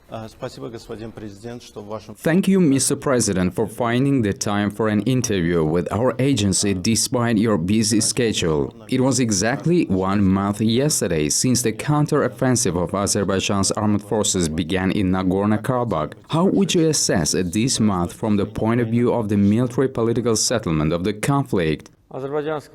Thank you, Mr. President, for finding the time for an interview with our agency despite your busy schedule. It was exactly 1 month yesterday since the counter-offensive of Azerbaijan's armed forces began in Nagorno-Karabakh. How would you assess this month from the point of view of the military-political settlement of the conflict? Azerbaijan's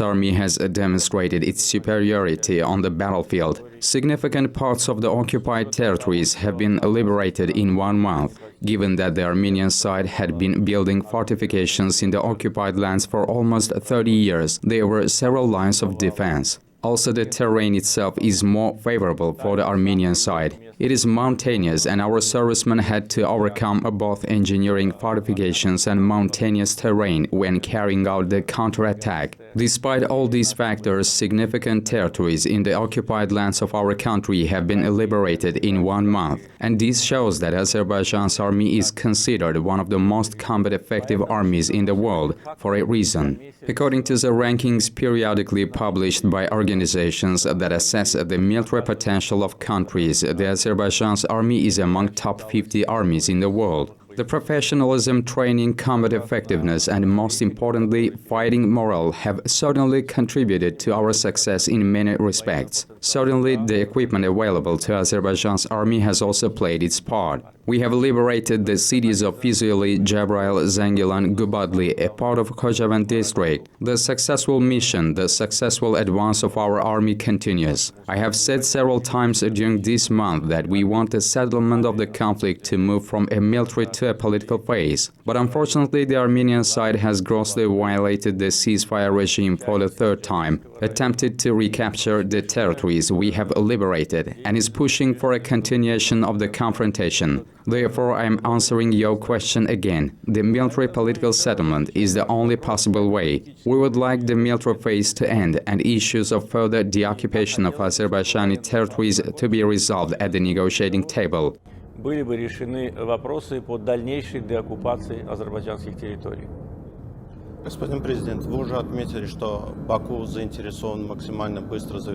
army has demonstrated its superiority on the battlefield. Significant parts of the occupied territories have been liberated in 1 month. Given that the Armenian side had been building fortifications in the occupied lands for almost 30 years, there were several lines of defense. Also, the terrain itself is more favorable for the Armenian side. It is mountainous, and our servicemen had to overcome both engineering fortifications and mountainous terrain when carrying out the counterattack. Despite all these factors, significant territories in the occupied lands of our country have been liberated in 1 month, and this shows that Azerbaijan's army is considered one of the most combat-effective armies in the world for a reason. According to the rankings periodically published by organizations that assess the military potential of countries, the Azerbaijan's army is among top 50 armies in the world. The professionalism, training, combat effectiveness, and most importantly, fighting morale have certainly contributed to our success in many respects. Certainly, the equipment available to Azerbaijan's army has also played its part. We have liberated the cities of Fizuli, Jabrail, Zangilan, Gubadli, a part of Khojavan district. The successful mission, the successful advance of our army continues. I have said several times during this month that we want the settlement of the conflict to move from a military to a political phase. But unfortunately, the Armenian side has grossly violated the ceasefire regime for the 3rd time, attempted to recapture the territories we have liberated, and is pushing for a continuation of the confrontation. Therefore, I am answering your question again. The military-political settlement is the only possible way. We would like the military phase to end and issues of further deoccupation of Azerbaijani territories to be resolved at the negotiating table. Были бы решены вопросы по дальнейшей деоккупации азербайджанских территорий.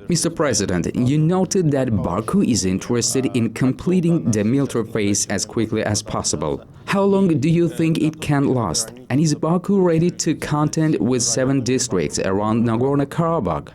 Mr. President, you noted that Baku is interested in completing the military phase as quickly as possible. How long do you think it can last? And is Baku ready to contend with 7 districts around Nagorno-Karabakh?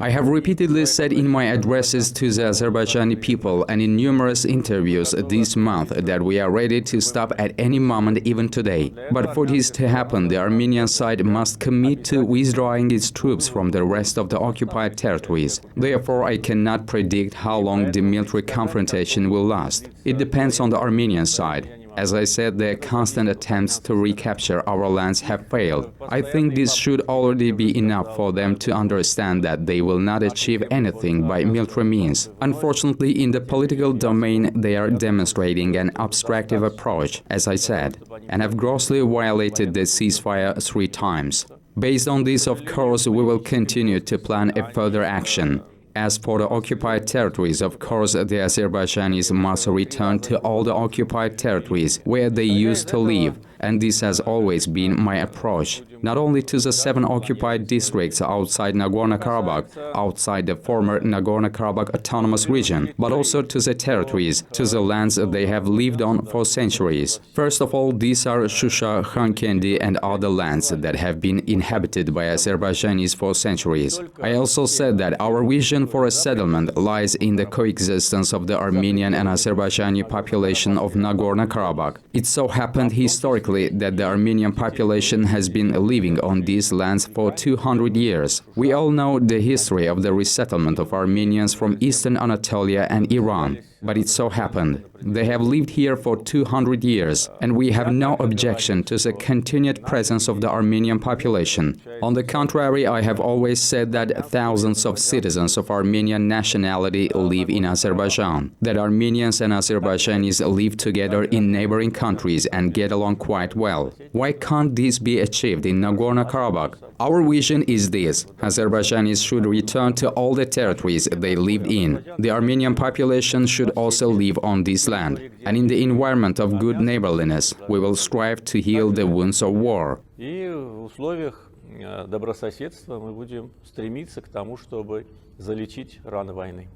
I have repeatedly said in my addresses to the Azerbaijani people and in numerous interviews this month that we are ready to stop at any moment, even today. But for this to happen, the Armenian side must commit to withdrawing its troops from the rest of the occupied territories. Therefore, I cannot predict how long the military confrontation will last. It depends on the Armenian side. As I said, their constant attempts to recapture our lands have failed. I think this should already be enough for them to understand that they will not achieve anything by military means. Unfortunately, in the political domain, they are demonstrating an obstructive approach, as I said, and have grossly violated the ceasefire 3 times. Based on this, of course, we will continue to plan a further action. As for the occupied territories, of course, the Azerbaijanis must return to all the occupied territories where they used to live, and this has always been my approach. Not only to the 7 occupied districts outside Nagorno-Karabakh, outside the former Nagorno-Karabakh Autonomous Region, but also to the territories, to the lands they have lived on for centuries. First of all, these are Shusha, Khankendi and other lands that have been inhabited by Azerbaijanis for centuries. I also said that our vision for a settlement lies in the coexistence of the Armenian and Azerbaijani population of Nagorno-Karabakh. It so happened historically that the Armenian population has been living on these lands for 200 years. We all know the history of the resettlement of Armenians from eastern Anatolia and Iran. But it so happened. They have lived here for 200 years, and we have no objection to the continued presence of the Armenian population. On the contrary, I have always said that thousands of citizens of Armenian nationality live in Azerbaijan, that Armenians and Azerbaijanis live together in neighboring countries and get along quite well. Why can't this be achieved in Nagorno-Karabakh? Our vision is this: Azerbaijanis should return to all the territories they lived in. The Armenian population should also live on this land, and in the environment of good neighborliness, we will strive to heal the wounds of war. И в условиях добрососедства мы будем стремиться к тому, чтобы залечить раны войны.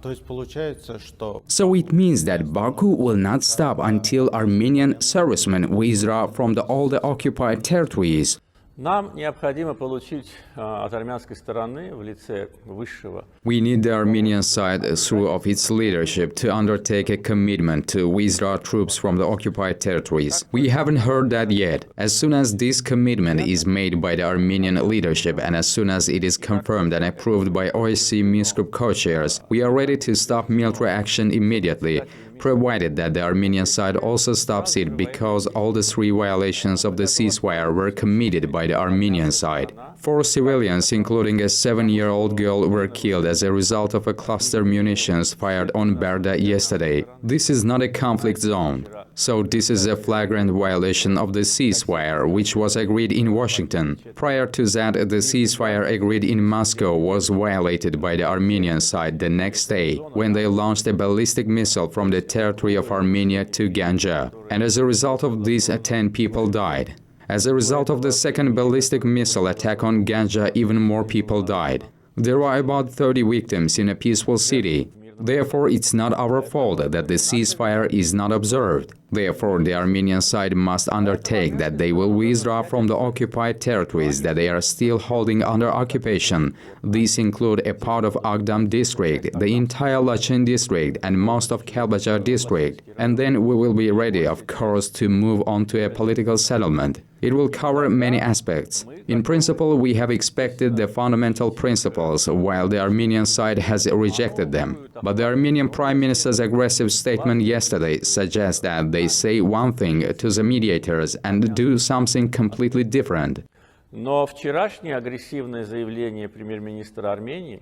То есть получается, что So it means that Baku will not stop until Armenian servicemen withdraw from all the occupied territories. Нам необходимо получить от армянской стороны в лице высшего We need the Armenian side, through of its leadership, to undertake a commitment to withdraw troops from the occupied territories. We haven't heard that yet. As soon as this commitment is made by the Armenian leadership and as soon as it is confirmed and approved by OSCE Minsk Group co-chairs, we are ready to stop military action immediately, provided that the Armenian side also stops it, because all the three violations of the ceasefire were committed by the Armenian side. 4 civilians, including a 7-year-old girl, were killed as a result of a cluster munitions fired on Berda yesterday. This is not a conflict zone. So this is a flagrant violation of the ceasefire, which was agreed in Washington. Prior to that, the ceasefire agreed in Moscow was violated by the Armenian side the next day, when they launched a ballistic missile from the territory of Armenia to Ganja. And as a result of this, 10 people died. As a result of the second ballistic missile attack on Ganja, even more people died. There were about 30 victims in a peaceful city. Therefore, it's not our fault that the ceasefire is not observed. Therefore, the Armenian side must undertake that they will withdraw from the occupied territories that they are still holding under occupation. These include a part of Agdam district, the entire Laçın district, and most of Kalbajar district. And then we will be ready, of course, to move on to a political settlement. It will cover many aspects. In principle, we have expected the fundamental principles, while the Armenian side has rejected them. But the Armenian Prime Minister's aggressive statement yesterday suggests that they say one thing to the mediators and do something completely different. Но вчерашнее агрессивное заявление премьер-министра Армении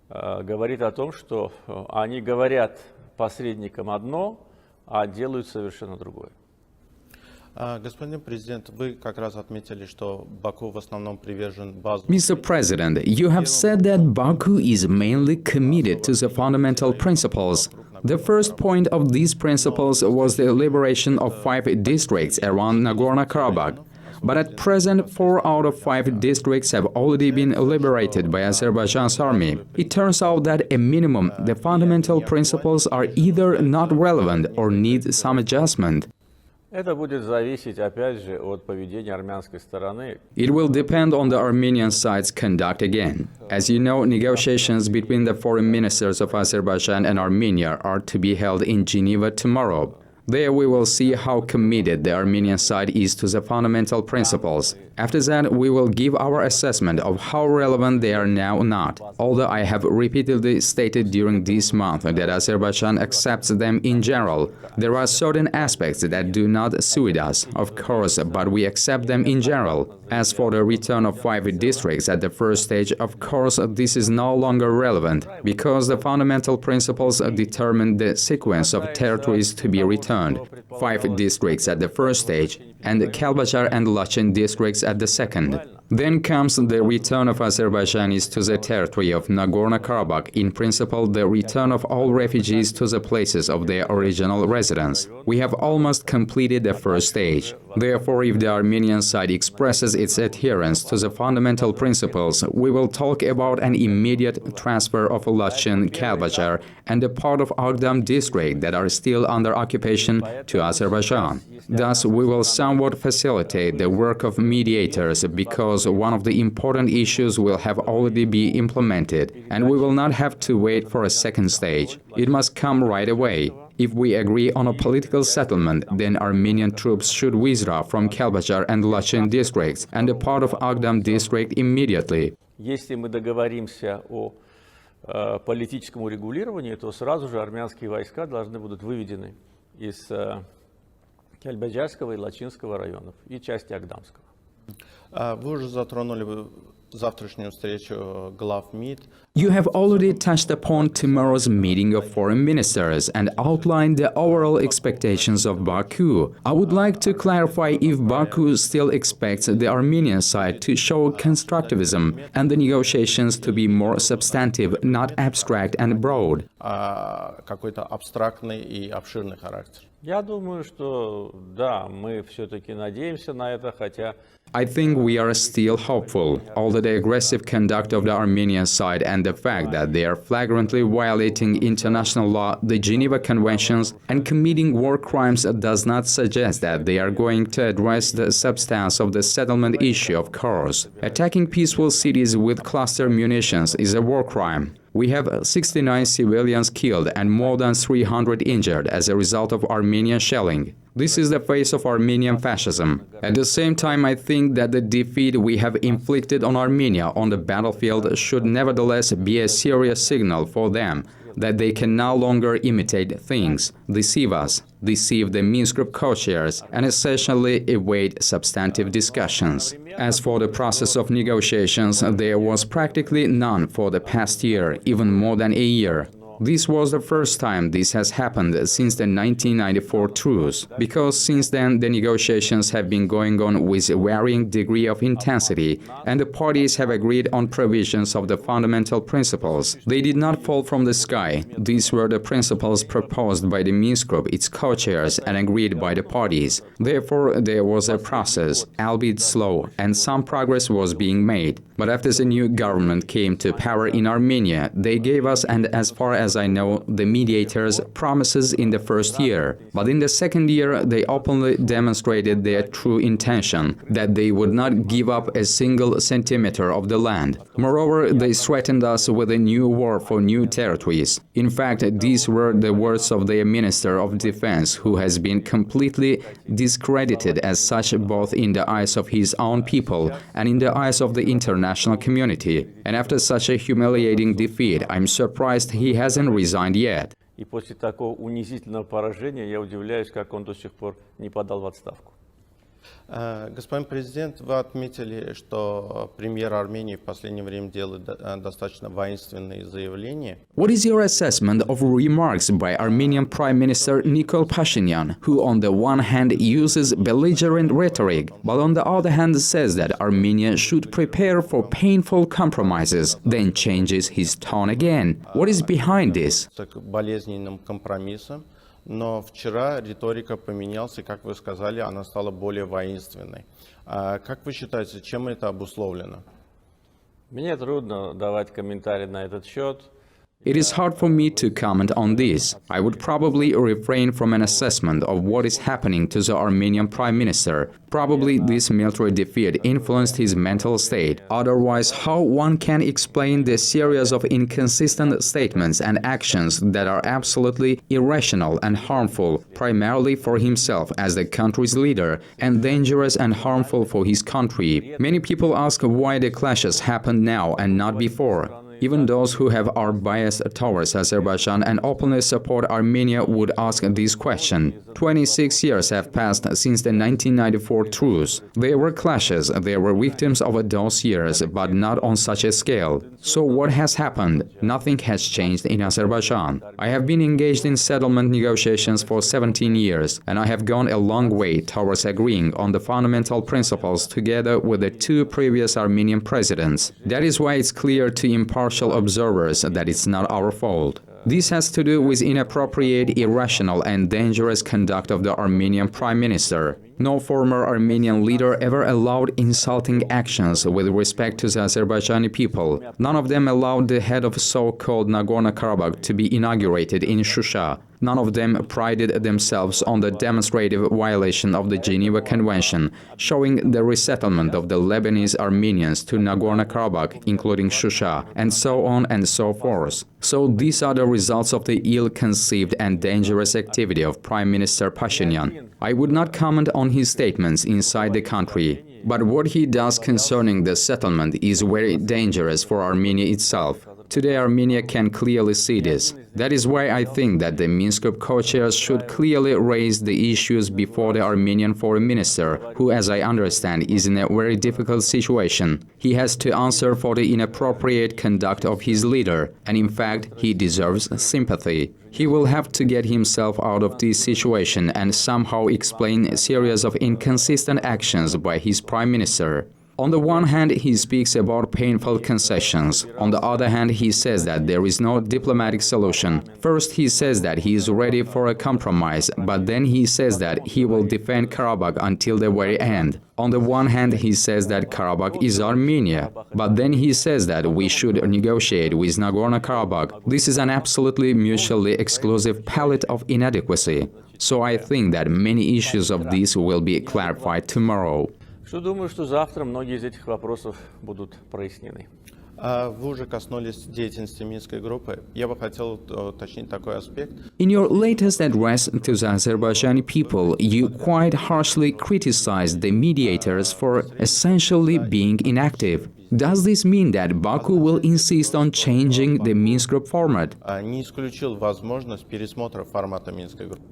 говорит о том, что они говорят посредникам одно, а делают совершенно другое. Господин президент, вы как раз отметили, что Баку в основном привержен базу. Mr. President, you have said that Baku is mainly committed to the fundamental principles. The first point of these principles was the liberation of 5 districts around Nagorno-Karabakh. But at present, 4 out of 5 districts have already been liberated by Azerbaijan's army. It turns out that, at minimum, the fundamental principles are either not relevant or need some adjustment. Это будет зависеть, опять же, от поведения армянской стороны. It will depend on the Armenian side's conduct again. As you know, negotiations between the foreign ministers of Azerbaijan and Armenia are to be held in Geneva tomorrow. There we will see how committed the Armenian side is to the fundamental principles. After that, we will give our assessment of how relevant they are now or not. Although I have repeatedly stated during this month that Azerbaijan accepts them in general, there are certain aspects that do not suit us, of course, but we accept them in general. As for the return of 5 districts at the first stage, of course, this is no longer relevant, because the fundamental principles determine the sequence of territories to be returned. 5 districts at the first stage, and Kalbajar and Laçın districts at the second. Then comes the return of Azerbaijanis to the territory of Nagorno-Karabakh, in principle the return of all refugees to the places of their original residence. We have almost completed the first stage. Therefore, if the Armenian side expresses its adherence to the fundamental principles, we will talk about an immediate transfer of Laçın, Kalbajar, and a part of Agdam district that are still under occupation to Azerbaijan. Thus, we will somewhat facilitate the work of mediators, because one of the important issues will have already been implemented, and we will not have to wait for a second stage. It must come right away. If we agree on a political settlement, then Armenian troops should withdraw from Kalbajar and Laçın districts and a part of Agdam district immediately. Если мы договоримся о политическом урегулировании, то сразу же армянские войска должны будут выведены из Кельбаджарского и Лачинского районов и части Агдамского. Вы уже затронули завтрашнюю встречу глав МИД. You have already touched upon tomorrow's meeting of foreign ministers and outlined the overall expectations of Baku. I would like to clarify if Baku still expects the Armenian side to show constructivism and the negotiations to be more substantive, not abstract and broad. Какой-то абстрактный и обширный характер. Я думаю, что да, мы все-таки надеемся на это, хотя I think we are still hopeful, although the aggressive conduct of the Armenian side and the fact that they are flagrantly violating international law, the Geneva Conventions, and committing war crimes does not suggest that they are going to address the substance of the settlement issue, of course. Attacking peaceful cities with cluster munitions is a war crime. We have 69 civilians killed and more than 300 injured as a result of Armenian shelling. This is the face of Armenian fascism. At the same time, I think that the defeat we have inflicted on Armenia on the battlefield should nevertheless be a serious signal for them that they can no longer imitate things, deceive us, deceive the Minsk Group co-chairs, and essentially evade substantive discussions. As for the process of negotiations, there was practically none for the past year, even more than a year. This was the first time this has happened since the 1994 truce, because since then the negotiations have been going on with a varying degree of intensity, and the parties have agreed on provisions of the fundamental principles. They did not fall from the sky. These were the principles proposed by the Minsk Group, its co-chairs, and agreed by the parties. Therefore, there was a process, albeit slow, and some progress was being made. But after the new government came to power in Armenia, they gave us, and as far as I know, the mediators, promises in the first year. But in the second year, they openly demonstrated their true intention, that they would not give up a single centimeter of the land. Moreover, they threatened us with a new war for new territories. In fact, these were the words of their Minister of Defense, who has been completely discredited as such both in the eyes of his own people and in the eyes of the international community. And after such a humiliating defeat, I'm surprised he hasn't resigned yet. И после такого унизительного поражения я удивляюсь, как он до сих пор не подал в отставку. Господин президент, вы отметили, что премьер Армении в последнее время делает достаточно воинственные заявления. What is your assessment of remarks by Armenian Prime Minister Nikol Pashinyan, who on the one hand uses belligerent rhetoric, but on the other hand says that Armenia should prepare for painful compromises, then changes his tone again? What is behind this? Болезненным компромиссом. Но вчера риторика поменялась, и, как вы сказали, она стала более воинственной. Как вы считаете, чем это обусловлено? Мне трудно давать комментарии на этот счет. It is hard for me to comment on this. I would probably refrain from an assessment of what is happening to the Armenian Prime Minister. Probably this military defeat influenced his mental state. Otherwise, how one can explain the series of inconsistent statements and actions that are absolutely irrational and harmful, primarily for himself as the country's leader, and dangerous and harmful for his country? Many people ask why the clashes happened now and not before. Even those who are biased towards Azerbaijan and openly support Armenia would ask this question. 26 years have passed since the 1994 truce. There were clashes, there were victims of those years, but not on such a scale. So what has happened? Nothing has changed in Azerbaijan. I have been engaged in settlement negotiations for 17 years, and I have gone a long way towards agreeing on the fundamental principles together with the two previous Armenian presidents. That is why it's clear to impartial observers that it's not our fault. This has to do with inappropriate, irrational and dangerous conduct of the Armenian Prime Minister. No former Armenian leader ever allowed insulting actions with respect to the Azerbaijani people. None of them allowed the head of so-called Nagorno-Karabakh to be inaugurated in Shusha. None of them prided themselves on the demonstrative violation of the Geneva Convention, showing the resettlement of the Lebanese Armenians to Nagorno-Karabakh, including Shusha, and so on and so forth. So these are the results of the ill-conceived and dangerous activity of Prime Minister Pashinyan. I would not comment on his statements inside the country, but what he does concerning the settlement is very dangerous for Armenia itself. Today Armenia can clearly see this. That is why I think that the Minsk Group co-chairs should clearly raise the issues before the Armenian foreign minister, who, as I understand, is in a very difficult situation. He has to answer for the inappropriate conduct of his leader, and in fact, he deserves sympathy. He will have to get himself out of this situation and somehow explain a series of inconsistent actions by his prime minister. On the one hand, he speaks about painful concessions. On the other hand, he says that there is no diplomatic solution. First, he says that he is ready for a compromise, but then he says that he will defend Karabakh until the very end. On the one hand, he says that Karabakh is Armenia, but then he says that we should negotiate with Nagorno-Karabakh. This is an absolutely mutually exclusive palette of inadequacy. So I think that many issues of this will be clarified tomorrow. Думаю, что завтра многие из этих вопросов будут прояснены. Вы уже коснулись деятельности Минской группы. Я бы хотел уточнить такой аспект. In your latest address to the Azerbaijani people, you quite harshly criticized the mediators for essentially being inactive. Does this mean that Baku will insist on changing the Minsk group format? Не исключил возможность пересмотра формата Минской группы.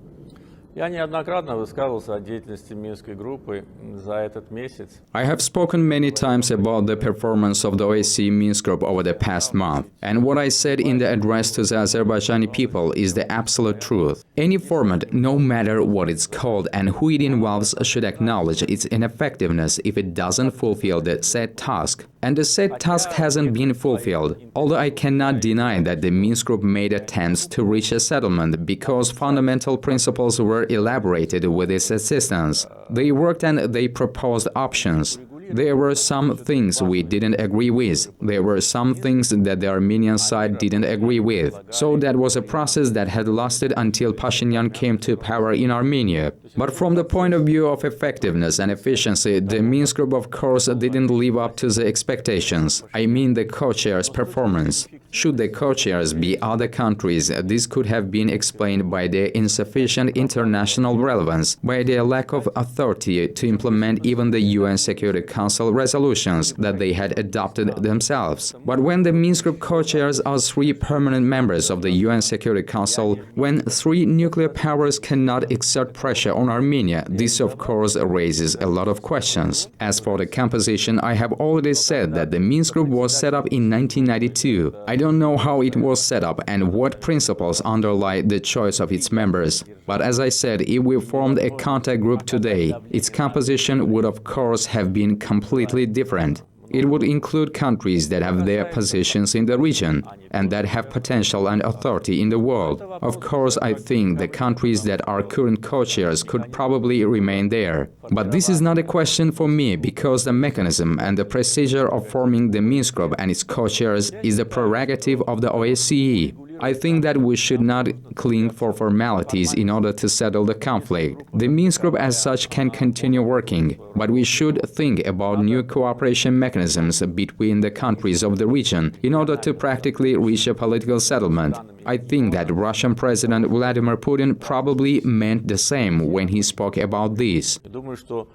Я неоднократно высказывался о деятельности Минской группы за этот месяц. I have spoken many times about the performance of the OSCE Minsk group over the past month, and what I said in the address to the Azerbaijani people is the absolute truth. Any format, no matter what it's called and who it involves, should acknowledge its ineffectiveness if it doesn't fulfill the set task. And the said task hasn't been fulfilled, although I cannot deny that the Minsk group made attempts to reach a settlement because fundamental principles were elaborated with its assistance. They worked and they proposed options. There were some things we didn't agree with. There were some things that the Armenian side didn't agree with. So that was a process that had lasted until Pashinyan came to power in Armenia. But from the point of view of effectiveness and efficiency, the Minsk group, of course, didn't live up to the expectations. I mean the co-chairs' performance. Should the co-chairs be other countries, this could have been explained by their insufficient international relevance, by their lack of authority to implement even the UN Security Council resolutions that they had adopted themselves. But when the Minsk group co-chairs are 3 permanent members of the UN Security Council, when 3 nuclear powers cannot exert pressure on Armenia, this of course raises a lot of questions. As for the composition, I have already said that the Minsk group was set up in 1992. I don't know how it was set up and what principles underlie the choice of its members. But as I said, if we formed a contact group today, its composition would of course have been completely different. It would include countries that have their positions in the region and that have potential and authority in the world. Of course, I think the countries that are current co-chairs could probably remain there. But this is not a question for me because the mechanism and the procedure of forming the Minsk group and its co-chairs is the prerogative of the OSCE. I think that we should not cling for formalities in order to settle the conflict. The Minsk group as such can continue working, but we should think about new cooperation mechanisms between the countries of the region in order to practically reach a political settlement. I think that Russian President Vladimir Putin probably meant the same when he spoke about this. Думаю, что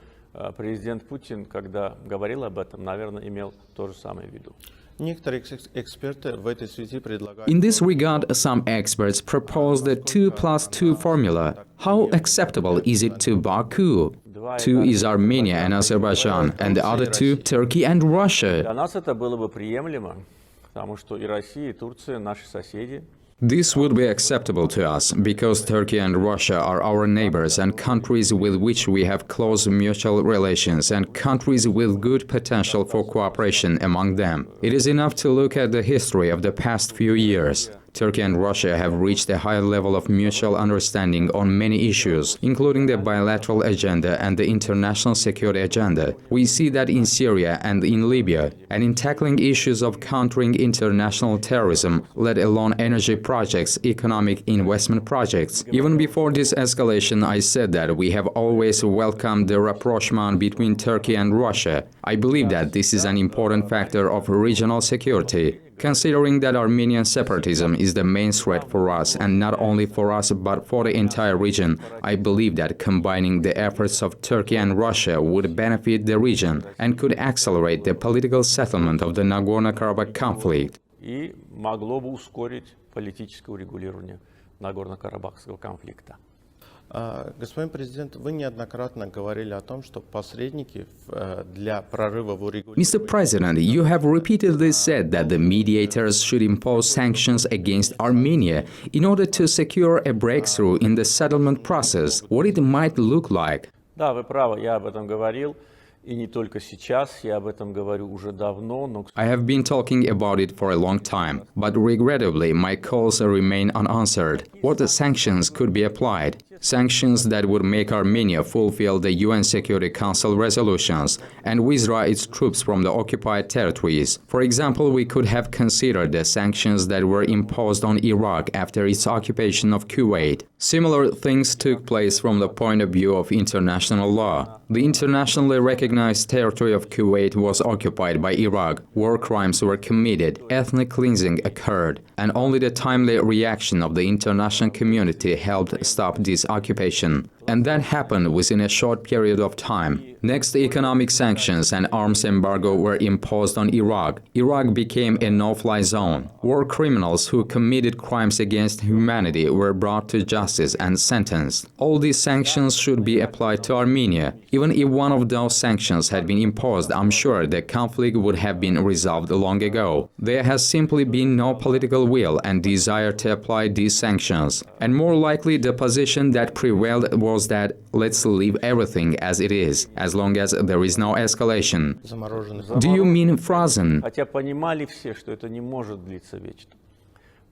президент Путин, когда говорил об этом, наверное, имел то же самое в виду. In this regard, some experts propose the 2+2 formula. How acceptable is it to Baku? 2 is Armenia and Azerbaijan, and the other 2, Turkey and Russia. Для нас это было бы приемлемо, потому что и Россия, и Турция наши соседи. This would be acceptable to us, because Turkey and Russia are our neighbors and countries with which we have close mutual relations and countries with good potential for cooperation among them. It is enough to look at the history of the past few years. Turkey and Russia have reached a high level of mutual understanding on many issues, including the bilateral agenda and the international security agenda. We see that in Syria and in Libya, and in tackling issues of countering international terrorism, let alone energy projects, economic investment projects. Even before this escalation, I said that we have always welcomed the rapprochement between Turkey and Russia. I believe that this is an important factor of regional security. Considering that Armenian separatism is the main threat for us, and not only for us but for the entire region, I believe that combining the efforts of Turkey and Russia would benefit the region and could accelerate the political settlement of the Nagorno-Karabakh conflict. И могло бы ускорить политическое урегулирование Нагорно-Карабахского конфликта. Господин президент, вы неоднократно говорили о том, что посредники для прорыва в урегулировании... Mr. President, you have repeatedly said that the mediators should impose sanctions against Armenia in order to secure a breakthrough in the settlement process. What it might look like. Да, вы правы, я об этом говорил. И не только сейчас, я об этом говорю уже давно, но... I have been talking about it for a long time, but regrettably my calls remain unanswered. What sanctions could be applied? Sanctions that would make Armenia fulfill the UN Security Council resolutions and withdraw its troops from the occupied territories. For example, we could have considered the sanctions that were imposed on Iraq after its occupation of Kuwait. Similar things took place from the point of view of international law. The internationally recognized territory of Kuwait was occupied by Iraq, war crimes were committed, ethnic cleansing occurred, and only the timely reaction of the international community helped stop this occupation. And that happened within a short period of time. Next, economic sanctions and arms embargo were imposed on Iraq. Iraq became a no-fly zone. War criminals who committed crimes against humanity were brought to justice and sentenced. All these sanctions should be applied to Armenia. Even if one of those sanctions had been imposed, I'm sure the conflict would have been resolved long ago. There has simply been no political will and desire to apply these sanctions. And more likely, the position that prevailed was that let's leave everything as it is, as long as there is no escalation. Do you mean frozen? Хотя понимали все, что это не может длиться вечно.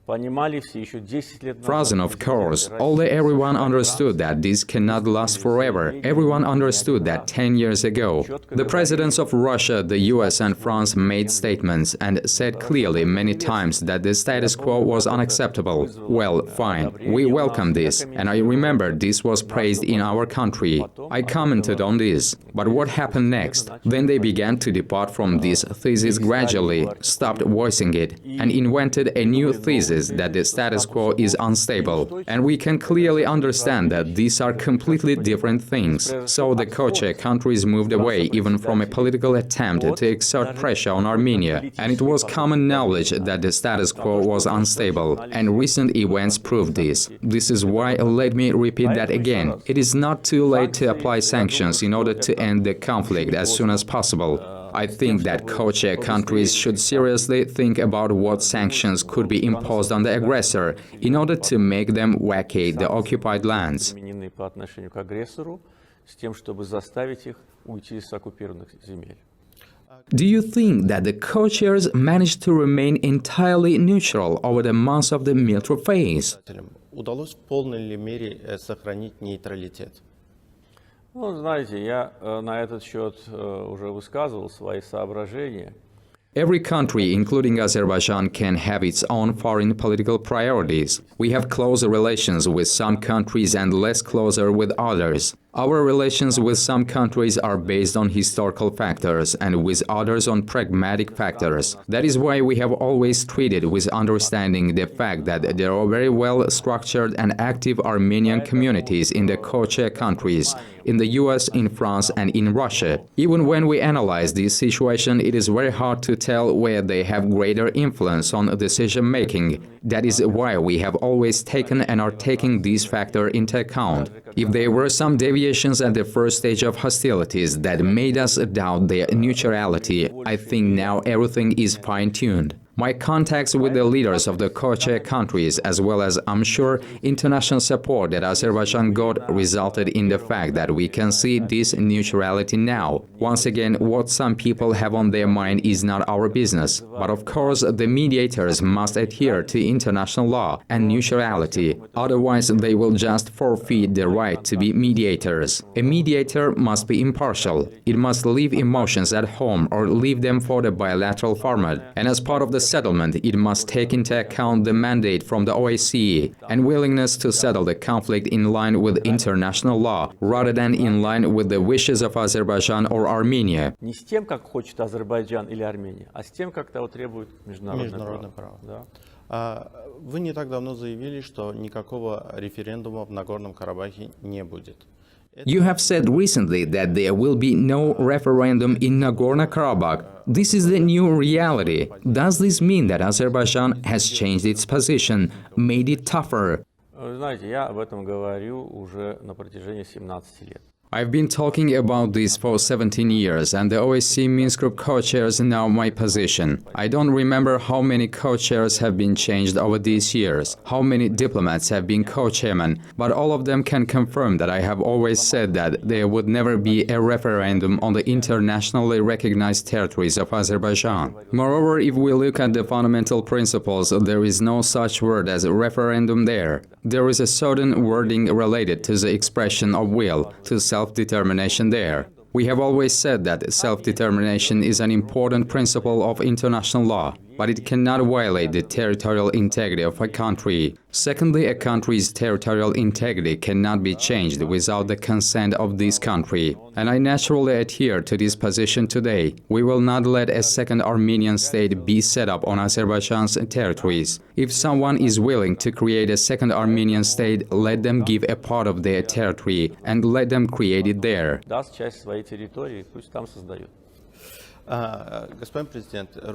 Понимали все еще 10 лет назад. Frozen, of course. Although everyone understood that this cannot last forever, everyone understood that 10 years ago. The presidents of Russia, the US and France made statements and said clearly many times that the status quo was unacceptable. Well, fine, we welcome this, and I remember this was praised in our country. I commented on this. But what happened next? Then they began to depart from this thesis gradually, stopped voicing it, and invented a new thesis that the status quo is unstable, and we can clearly understand that these are completely different things. So the co-chair countries moved away even from a political attempt to exert pressure on Armenia, and it was common knowledge that the status quo was unstable, and recent events proved this. This is why, let me repeat that again, it is not too late to apply sanctions in order to end the conflict as soon as possible. I think that co-chair countries should seriously think about what sanctions could be imposed on the aggressor in order to make them vacate the occupied lands. По отношению к агрессору, с тем, чтобы заставить их уйти с оккупированных земель. Do you think that the co-chairs managed to remain entirely neutral over the months of the military phase? Удалось в полной ли мере сохранить нейтралитет? Ну, знаете, я на этот счет уже высказывал свои соображения. Every country, including Azerbaijan, can have its own foreign political priorities. We have closer relations with some countries and less closer with others. Our relations with some countries are based on historical factors and with others on pragmatic factors. That is why we have always treated with understanding the fact that there are very well structured and active Armenian communities in the co-chair countries, in the US, in France, and in Russia. Even when we analyze this situation, it is very hard to tell where they have greater influence on decision-making. That is why we have always taken and are taking these factors into account. If there were some deviations at the first stage of hostilities that made us doubt their neutrality, I think now everything is fine-tuned. My contacts with the leaders of the co-chair countries, as well as, I'm sure, international support that Azerbaijan got, resulted in the fact that we can see this neutrality now. Once again, what some people have on their mind is not our business. But of course, the mediators must adhere to international law and neutrality. Otherwise, they will just forfeit the right to be mediators. A mediator must be impartial. It must leave emotions at home or leave them for the bilateral format. And as part of the settlement, it must take into account the mandate from the OSCE and willingness to settle the conflict in line with international law, rather than in line with the wishes of Azerbaijan or Armenia. Не с тем, как хочет Азербайджан или Армения, а с тем, как того требует международное право. Да. Вы не так давно заявили, что никакого референдума в Нагорном Карабахе не будет. You have said recently that there will be no referendum in Nagorno-Karabakh. This is the new reality. Does this mean that Azerbaijan has changed its position, made it tougher? Вы знаете, я об этом говорю уже на протяжении 17 лет. I've been talking about this for 17 years, and the OSCE Minsk Group co-chairs now my position. I don't remember how many co-chairs have been changed over these years, how many diplomats have been co-chairmen, but all of them can confirm that I have always said that there would never be a referendum on the internationally recognized territories of Azerbaijan. Moreover, if we look at the fundamental principles, there is no such word as referendum there. There is a certain wording related to the expression of will, to self-determination there. We have always said that self-determination is an important principle of international law, but it cannot violate the territorial integrity of a country. Secondly, a country's territorial integrity cannot be changed without the consent of this country. And I naturally adhere to this position today. We will not let a second Armenian state be set up on Azerbaijan's territories. If someone is willing to create a second Armenian state, let them give a part of their territory and let them create it there.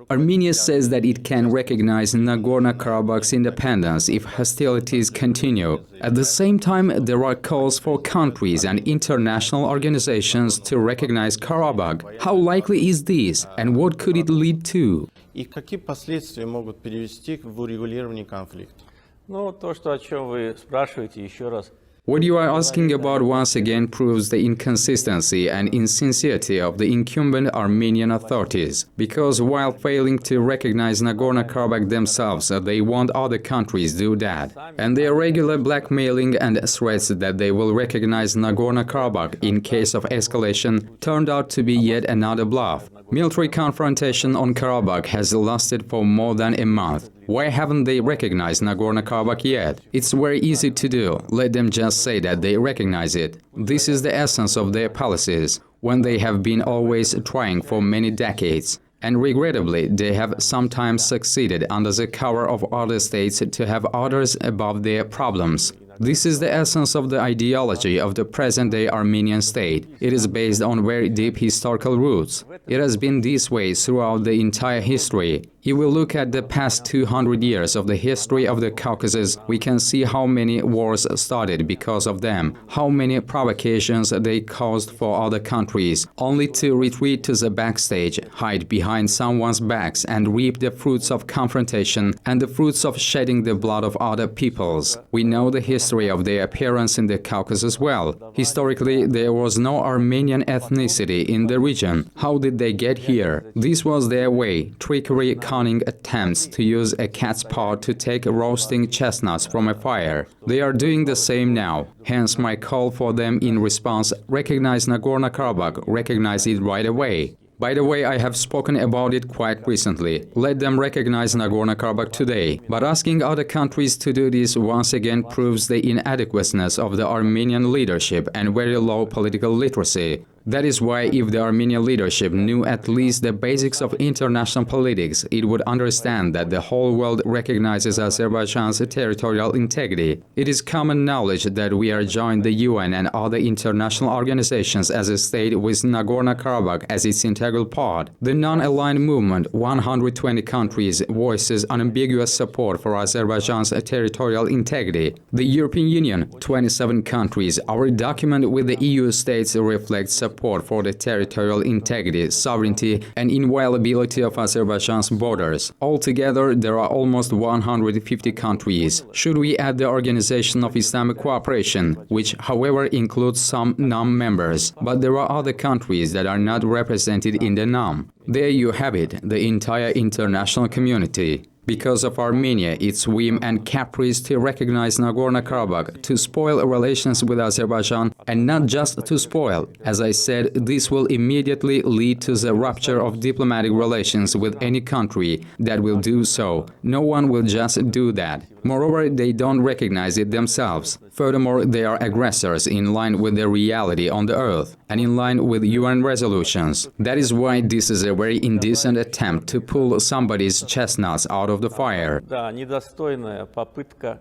Armenia says that it can recognize Nagorno-Karabakh's independence if hostilities continue. At the same time, there are calls for countries and international organizations to recognize Karabakh. How likely is this, and what could it lead to? И какие последствия могут привести к урегулированию конфликта? Ну, то, что, о чем вы спрашиваете, еще раз. What you are asking about once again proves the inconsistency and insincerity of the incumbent Armenian authorities, because while failing to recognize Nagorno-Karabakh themselves, they want other countries do that. And their regular blackmailing and threats that they will recognize Nagorno-Karabakh in case of escalation turned out to be yet another bluff. Military confrontation on Karabakh has lasted for more than a month. Why haven't they recognized Nagorno-Karabakh yet? It's very easy to do. Let them just say that they recognize it. This is the essence of their policies, when they have been always trying for many decades. And regrettably, they have sometimes succeeded under the cover of other states to have others above their problems. This is the essence of the ideology of the present-day Armenian state. It is based on very deep historical roots. It has been this way throughout the entire history. If we look at the past 200 years of the history of the Caucasus, we can see how many wars started because of them, how many provocations they caused for other countries, only to retreat to the backstage, hide behind someone's backs and reap the fruits of confrontation and the fruits of shedding the blood of other peoples. We know the history of their appearance in the Caucasus well. Historically, there was no Armenian ethnicity in the region. How did they get here? This was their way, trickery, cunning attempts to use a cat's paw to take roasting chestnuts from a fire. They are doing the same now. Hence my call for them in response: recognize Nagorno-Karabakh, recognize it right away. By the way, I have spoken about it quite recently. Let them recognize Nagorno-Karabakh today. But asking other countries to do this once again proves the inadequateness of the Armenian leadership and very low political literacy. That is why if the Armenian leadership knew at least the basics of international politics, it would understand that the whole world recognizes Azerbaijan's territorial integrity. It is common knowledge that we are joined the UN and other international organizations as a state with Nagorno-Karabakh as its integral part. The non-aligned movement, 120 countries, voices unambiguous support for Azerbaijan's territorial integrity. The European Union, 27 countries, our document with the EU states reflects support for the territorial integrity, sovereignty, and inviolability of Azerbaijan's borders. Altogether, there are almost 150 countries. Should we add the Organization of Islamic Cooperation, which, however, includes some non-members, but there are other countries that are not represented in the NAM. There you have it, the entire international community. Because of Armenia, its whim and caprice to recognize Nagorno-Karabakh, to spoil relations with Azerbaijan, and not just to spoil. As I said, this will immediately lead to the rupture of diplomatic relations with any country that will do so. No one will just do that. Moreover, they don't recognize it themselves. Furthermore, they are aggressors in line with the reality on the earth and in line with UN resolutions. That is why this is a very indecent attempt to pull somebody's chestnuts out of the fire. Да, недостойная попытка,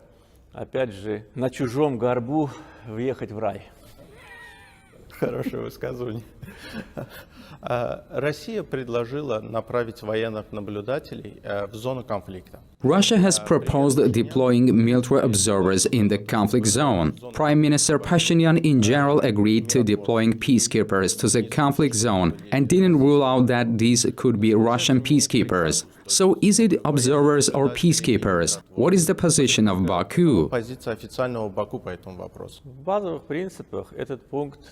опять же, на чужом горбу въехать в рай. Хорошее высказывание. Россия предложила направить военных наблюдателей в зону конфликта. Russia has proposed deploying military observers in the conflict zone. Prime Minister Pashinyan in general agreed to deploying peacekeepers to the conflict zone and didn't rule out that these could be Russian peacekeepers. So is it observers or peacekeepers? What is the position of Baku? Позиция официального Баку по этому вопросу. В базовых принципах этот пункт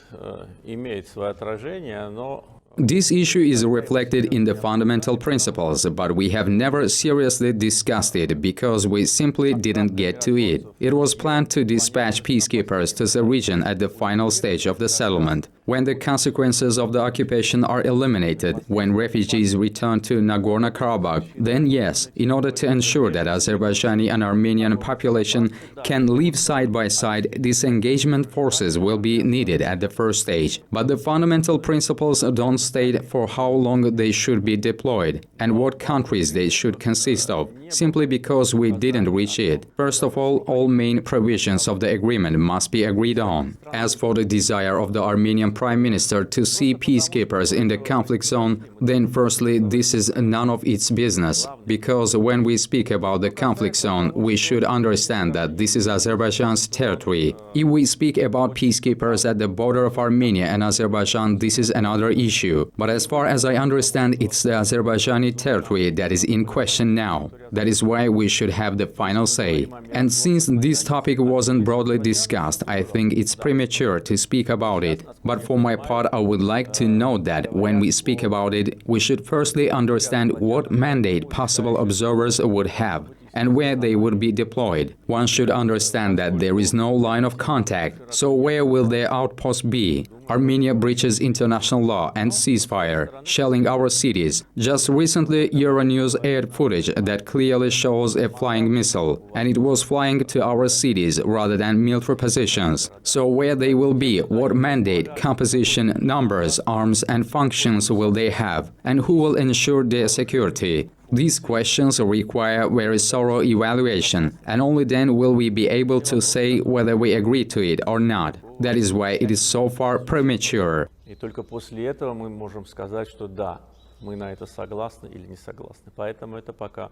имеет свое отражение, но This issue is reflected in the fundamental principles, but we have never seriously discussed it because we simply didn't get to it. It was planned to dispatch peacekeepers to the region at the final stage of the settlement. When the consequences of the occupation are eliminated, when refugees return to Nagorno-Karabakh, then yes, in order to ensure that Azerbaijani and Armenian population can live side by side, disengagement forces will be needed at the first stage. But the fundamental principles don't state for how long they should be deployed and what countries they should consist of, simply because we didn't reach it. First of all main provisions of the agreement must be agreed on. As for the desire of the Armenian Prime Minister to see peacekeepers in the conflict zone, then firstly, this is none of its business, because when we speak about the conflict zone, we should understand that this is Azerbaijan's territory. If we speak about peacekeepers at the border of Armenia and Azerbaijan, this is another issue. But as far as I understand, it's the Azerbaijani territory that is in question now. That is why we should have the final say. And since this topic wasn't broadly discussed, I think it's premature to speak about it. But for my part, I would like to note that when we speak about it, we should firstly understand what mandate possible observers would have and where they would be deployed. One should understand that there is no line of contact, so where will their outpost be? Armenia breaches international law and ceasefire, shelling our cities. Just recently, Euronews aired footage that clearly shows a flying missile, and it was flying to our cities rather than military positions. So where they will be, what mandate, composition, numbers, arms and functions will they have, and who will ensure their security? These questions require very thorough evaluation, and only then will we be able to say whether we agree to it or not. That is why it is so far premature. И только после этого мы можем сказать, что да, мы на это согласны или не согласны. Поэтому это пока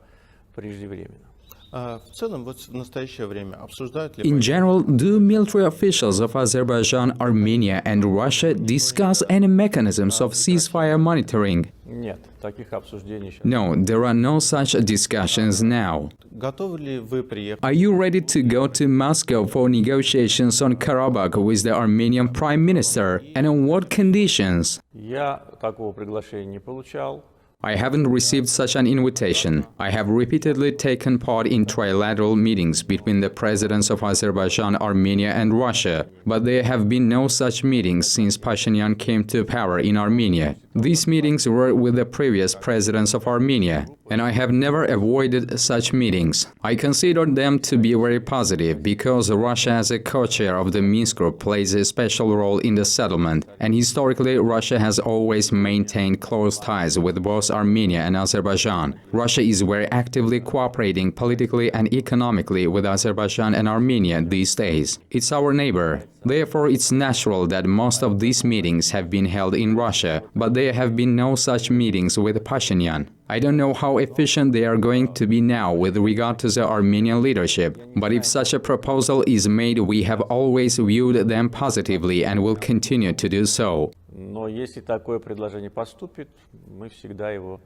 преждевременно. В целом, вот в настоящее время обсуждают ли... In general, do military officials of Azerbaijan, Armenia and Russia discuss any mechanisms of ceasefire monitoring? Нет, таких обсуждений сейчас. No, there are no such discussions now. Готовы ли вы приехать? Are you ready to go to Moscow for negotiations on Karabakh with the Armenian Prime Minister? And on what conditions? Я такого приглашения не получал. I haven't received such an invitation. I have repeatedly taken part in trilateral meetings between the presidents of Azerbaijan, Armenia and Russia, but there have been no such meetings since Pashinyan came to power in Armenia. These meetings were with the previous presidents of Armenia, and I have never avoided such meetings. I consider them to be very positive because Russia as a co-chair of the Minsk Group plays a special role in the settlement, and historically Russia has always maintained close ties with both Armenia and Azerbaijan. Russia is very actively cooperating politically and economically with Azerbaijan and Armenia these days. It's our neighbor. Therefore, it's natural that most of these meetings have been held in Russia, but there have been no such meetings with Pashinyan. I don't know how efficient they are going to be now with regard to the Armenian leadership, but if such a proposal is made, we have always viewed them positively and will continue to do so. Но если такое предложение поступит, мы всегда его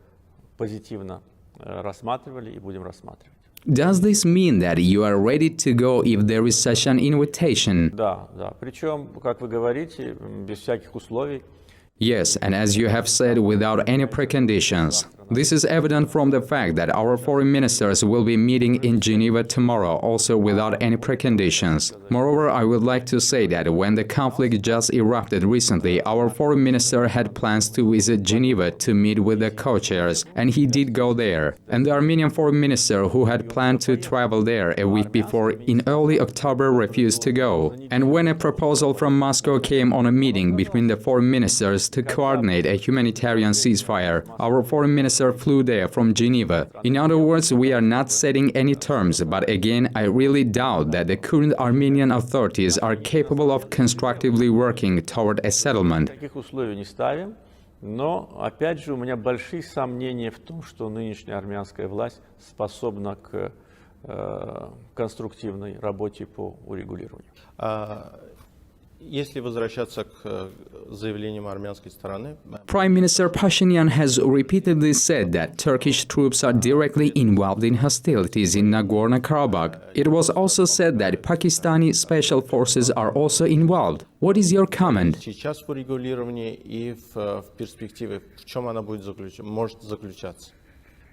позитивно рассматривали и будем рассматривать. Does this mean that you are ready to go if there is such an invitation? Да, да. Причем, как вы говорите, без всяких условий. Yes, and as you have said, without any preconditions. This is evident from the fact that our foreign ministers will be meeting in Geneva tomorrow, also without any preconditions. Moreover, I would like to say that when the conflict just erupted recently, our foreign minister had plans to visit Geneva to meet with the co-chairs, and he did go there. And the Armenian foreign minister, who had planned to travel there a week before, in early October refused to go. And when a proposal from Moscow came on a meeting between the foreign ministers to coordinate a humanitarian ceasefire, our foreign minister minister flew there from Geneva. In other words, we are not setting any terms, but again, I really doubt that the current Armenian authorities are capable of constructively working toward a settlement. Таких условий не ставим, но, опять же, у меня большие сомнения в том, что нынешняя армянская власть способна к конструктивной работе по урегулированию. Если возвращаться к заявлениям армянской стороны, Prime Minister Pashinyan has repeatedly said that Turkish troops are directly involved in hostilities in Nagorno-Karabakh. It was also said that Pakistani special forces are also involved. What is your comment? сейчас в урегулировании и в перспективе, в чем она будет может заключаться?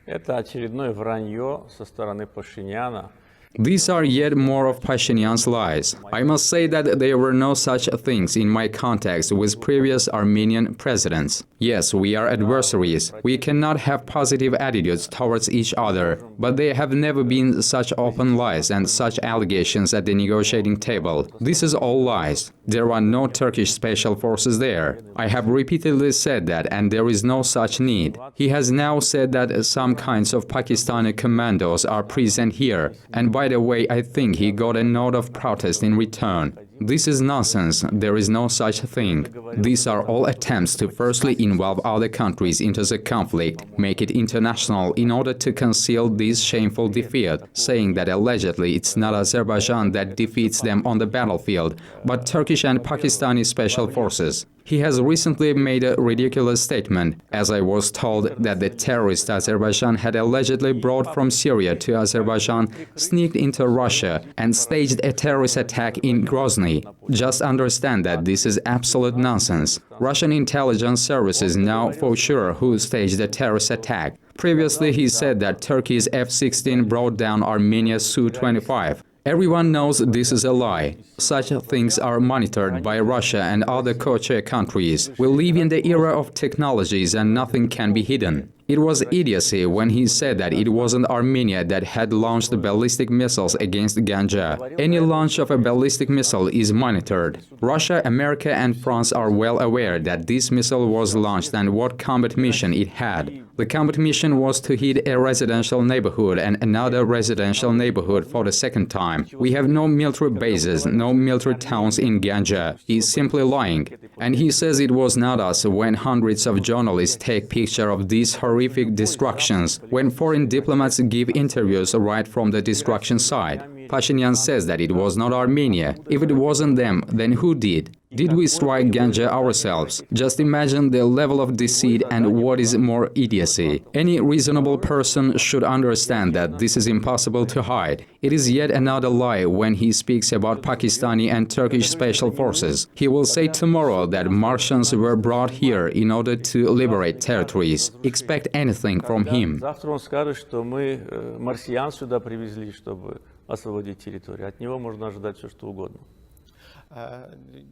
Это очередное вранье со стороны Пашиняна. These are yet more of Pashinyan's lies. I must say that there were no such things in my contacts with previous Armenian presidents. Yes, we are adversaries. We cannot have positive attitudes towards each other, but there have never been such open lies and such allegations at the negotiating table. This is all lies. There are no Turkish special forces there. I have repeatedly said that, and there is no such need. He has now said that some kinds of Pakistani commandos are present here, and by the way, I think he got a note of protest in return. This is nonsense. There is no such thing. These are all attempts to firstly involve other countries into the conflict, make it international in order to conceal this shameful defeat, saying that allegedly it's not Azerbaijan that defeats them on the battlefield, but Turkish and Pakistani special forces. He has recently made a ridiculous statement, as I was told that the terrorist Azerbaijan had allegedly brought from Syria to Azerbaijan, sneaked into Russia, and staged a terrorist attack in Grozny. Just understand that this is absolute nonsense. Russian intelligence services know for sure who staged the terrorist attack. Previously, he said that Turkey's F-16 brought down Armenia's Su-25. Everyone knows this is a lie. Such things are monitored by Russia and other co-chair countries. We live in the era of technologies and nothing can be hidden. It was idiocy when he said that it wasn't Armenia that had launched ballistic missiles against Ganja. Any launch of a ballistic missile is monitored. Russia, America and France are well aware that this missile was launched and what combat mission it had. The combat mission was to hit a residential neighborhood and another residential neighborhood for the second time. We have no military bases, no military towns in Ganja. He's simply lying. And he says it was not us when hundreds of journalists take picture of these horrific destructions, when foreign diplomats give interviews right from the destruction site. Pashinyan says that it was not Armenia. If it wasn't them, then who did? Did we strike Ganja ourselves? Just imagine the level of deceit and what is more idiocy. Any reasonable person should understand that this is impossible to hide. It is yet another lie when he speaks about Pakistani and Turkish special forces. He will say tomorrow that Martians were brought here in order to liberate territories. Expect anything from him. Завтра он скажет, что мы марсиан сюда привезли, чтобы освободить территорию. От него можно ожидать все, что угодно.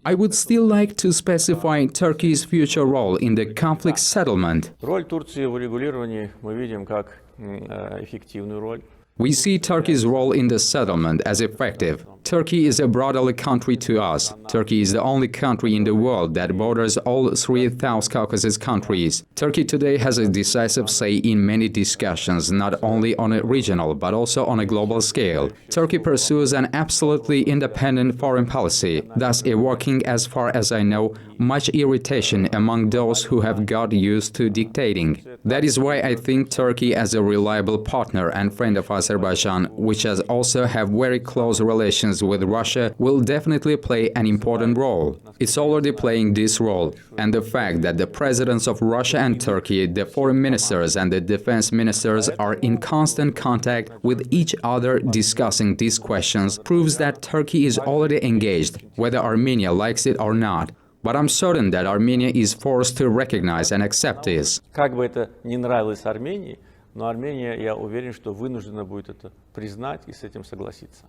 I would still like to specify Turkey's future role in the conflict settlement. Роль Турции в урегулировании мы видим как эффективную роль. We see Turkey's role in the settlement as effective. Turkey is a brotherly country to us. Turkey is the only country in the world that borders all three South Caucasus countries. Turkey today has a decisive say in many discussions, not only on a regional but also on a global scale. Turkey pursues an absolutely independent foreign policy, thus evoking, as far as I know, much irritation among those who have got used to dictating. That is why I think Turkey, as a reliable partner and friend of Azerbaijan, which has also have very close relations with Russia, will definitely play an important role. It's already playing this role, and the fact that the presidents of Russia and Turkey, the foreign ministers and the defense ministers are in constant contact with each other discussing these questions proves that Turkey is already engaged, whether Armenia likes it or not. But I'm certain that Armenia is forced to recognize and accept this. Как бы это ни нравилось Армении, но Армения, я уверен, что вынуждена будет это признать и с этим согласиться.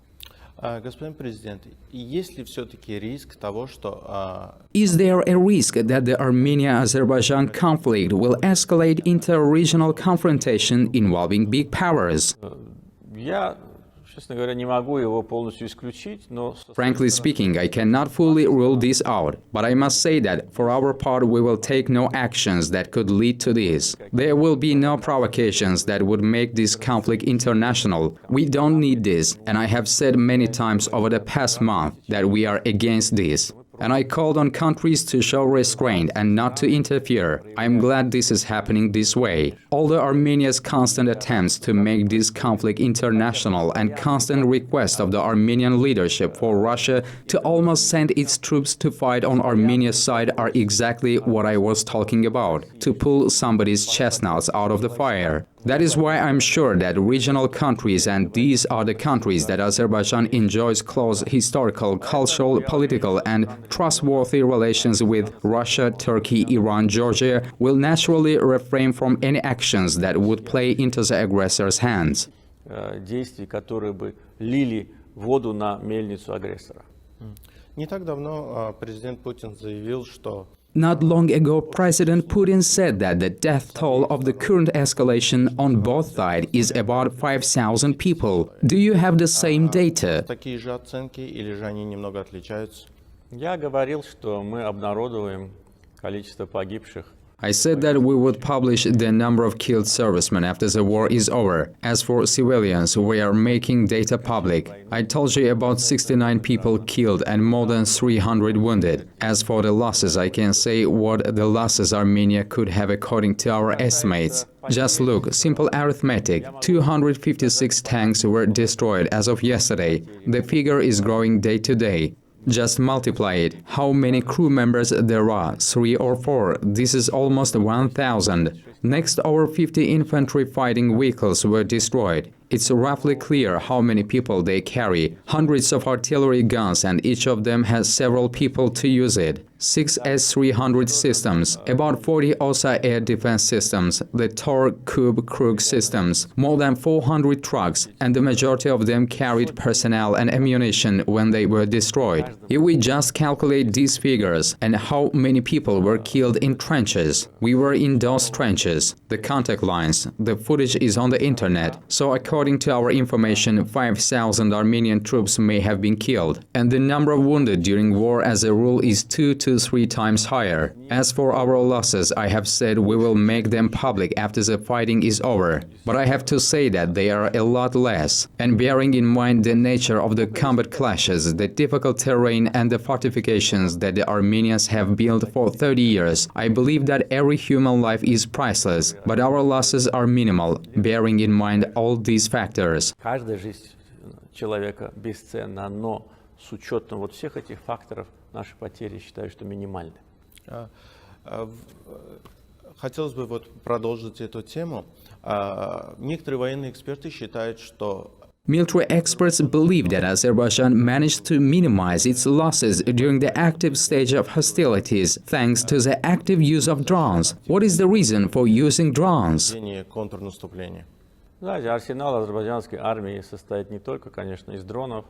Господин президент, есть ли все-таки риск того, что... Is there a risk that the Armenia-Azerbaijan conflict will escalate into a regional confrontation involving big powers? Я Честно говоря, не могу его полностью исключить, но... Frankly speaking, I cannot fully rule this out, but I must say that, for our part, we will take no actions that could lead to this. There will be no provocations that would make this conflict international. We don't need this, and I have said many times over the past month that we are against this. And I called on countries to show restraint and not to interfere. I am glad this is happening this way. Although Armenia's constant attempts to make this conflict international and constant request of the Armenian leadership for Russia to almost send its troops to fight on Armenia's side are exactly what I was talking about, to pull somebody's chestnuts out of the fire. That is why I'm sure that regional countries, and these are the countries that Azerbaijan enjoys close historical, cultural, political and trustworthy relations with Russia, Turkey, Iran, Georgia, will naturally refrain from any actions that would play into the aggressor's hands. Действий, которые бы лили воду на мельницу агрессора. Не так давно президент Путин заявил, что Not long ago, President Putin said that the death toll of the current escalation on both sides is about 5,000 people. Do you have the same data? такие же оценки или же они немного отличаются? Я говорил, что мы обнародуем количество погибших. I said that we would publish the number of killed servicemen after the war is over. As for civilians, we are making data public. I told you about 69 people killed and more than 300 wounded. As for the losses, I can say what the losses Armenia could have according to our estimates. Just look, simple arithmetic. 256 tanks were destroyed as of yesterday. The figure is growing day to day. Just multiply it. How many crew members there are? 3 or 4. This is almost 1,000. Next, over 50 infantry fighting vehicles were destroyed. It's roughly clear how many people they carry. Hundreds of artillery guns, and each of them has several people to use it. 6 S-300 systems, about 40 OSA air defense systems, the Tor Kub Krug systems, more than 400 trucks, and the majority of them carried personnel and ammunition when they were destroyed. If we just calculate these figures and how many people were killed in trenches, we were in those trenches, the contact lines, the footage is on the internet, so according to our information, 5,000 Armenian troops may have been killed, and the number of wounded during war as a rule is 2 to 3 times higher. As for our losses, I have said we will make them public after the fighting is over, but I have to say that they are a lot less. And bearing in mind the nature of the combat clashes, the difficult terrain and the fortifications that the Armenians have built for 30 years, I believe that every human life is priceless, but our losses are minimal, bearing in mind all these factors. Каждая жизнь человека бесценна, но с учетом вот всех этих факторов наши потери, считаю, что минимальны. Хотелось бы вот продолжить эту тему. Некоторые военные эксперты считают, что Military experts believe that Azerbaijan managed to minimize its losses during the active stage of hostilities thanks to the active use of drones. What is the reason for using drones? контрнаступление. Знаете, арсенал азербайджанской армии состоит не только, конечно, из дронов.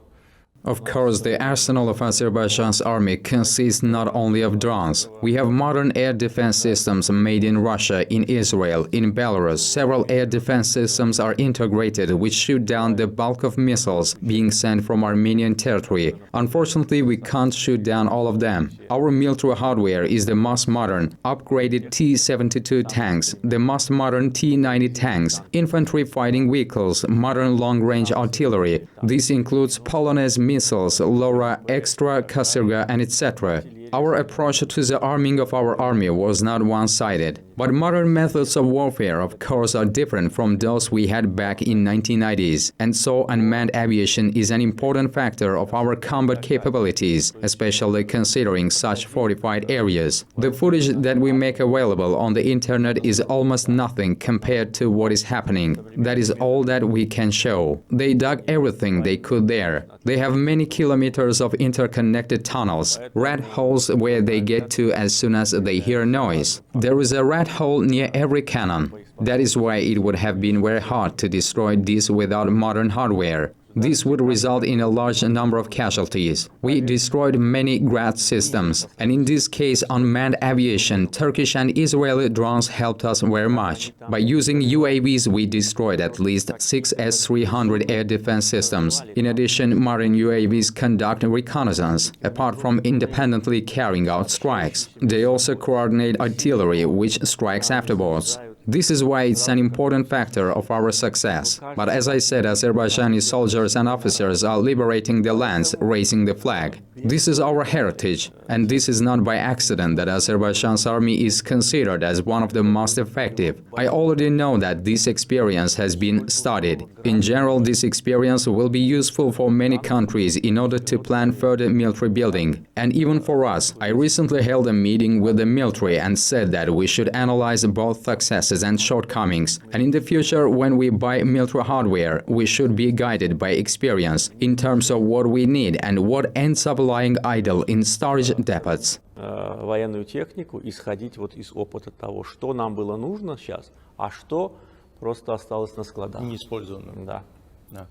Of course, the arsenal of Azerbaijan's army consists not only of drones. We have modern air defense systems made in Russia, in Israel, in Belarus. Several air defense systems are integrated which shoot down the bulk of missiles being sent from Armenian territory. Unfortunately, we can't shoot down all of them. Our military hardware is the most modern, upgraded T-72 tanks, the most modern T-90 tanks, infantry fighting vehicles, modern long-range artillery. This includes Polonez missiles, LORA, Extra, Kasirga, and etc. Our approach to the arming of our army was not one-sided. But modern methods of warfare, of course, are different from those we had back in 1990s, and so unmanned aviation is an important factor of our combat capabilities, especially considering such fortified areas. The footage that we make available on the internet is almost nothing compared to what is happening. That is all that we can show. They dug everything they could there. They have many kilometers of interconnected tunnels, rat holes where they get to as soon as they hear noise. There is a rat hole near every cannon. That is why it would have been very hard to destroy this without modern hardware. This would result in a large number of casualties. We destroyed many Grad systems, and in this case, unmanned aviation, Turkish and Israeli drones helped us very much. By using UAVs, we destroyed at least 6 S-300 air defense systems. In addition, marine UAVs conduct reconnaissance, apart from independently carrying out strikes. They also coordinate artillery, which strikes afterwards. This is why it's an important factor of our success. But as I said, Azerbaijani soldiers and officers are liberating the lands, raising the flag. This is our heritage, and this is not by accident that Azerbaijan's army is considered as one of the most effective. I already know that this experience has been studied. In general, this experience will be useful for many countries in order to plan further military building. And even for us, I recently held a meeting with the military and said that we should analyze both successes and shortcomings. And in the future, when we buy military hardware, we should be guided by experience in terms of what we need and what ends up lying idle in storage depots. Военную технику, исходить вот из опыта того, что нам было нужно сейчас, а что просто осталось на складах. Неиспользованно. Да. Да.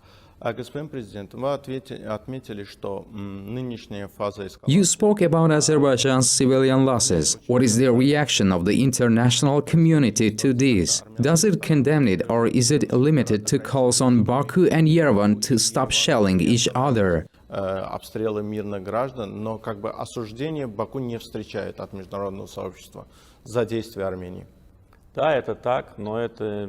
Господин президент, вы отметили, что нынешняя фаза эскалации. You spoke about Azerbaijan's civilian losses. What is the reaction of the international community to this? Does it condemn it, or is it limited to calls on Baku and Yerevan to stop shelling each other? Обстрелы мирных граждан, но как бы осуждение Баку не встречает от международного сообщества за действия Армении. Да, это так, но это